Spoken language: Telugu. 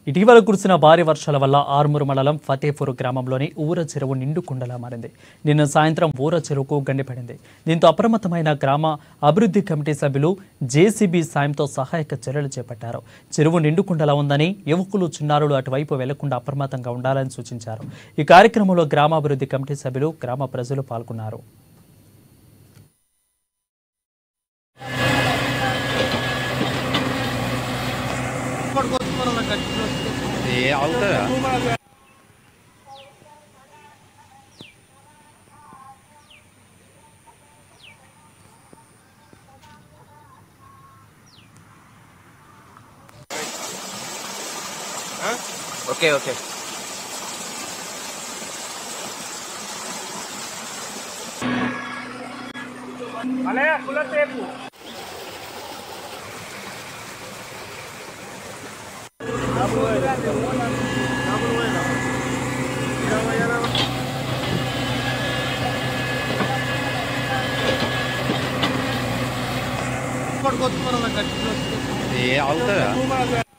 ఇటీవల కురిసిన భారీ వర్షాల వల్ల ఆర్మూరు మండలం ఫతేపూర్ గ్రామంలోని ఊర చెరువు నిండు కుండలా మారింది. నిన్న సాయంత్రం ఊర చెరువుకు గండిపడింది. దీంతో అప్రమత్తమైన గ్రామ అభివృద్ధి కమిటీ సభ్యులు జేసీబీ సాయంతో సహాయక చర్యలు చేపట్టారు. చెరువు నిండు కుండలా ఉందని, యువకులు చిన్నారులు అటువైపు వెళ్లకుండా అప్రమత్తంగా ఉండాలని సూచించారు. ఈ కార్యక్రమంలో గ్రామాభివృద్ధి కమిటీ సభ్యులు, గ్రామ ప్రజలు పాల్గొన్నారు. ఓకే ఓకే పట్టుకొచ్చుకున్నాం. అవుతుందా?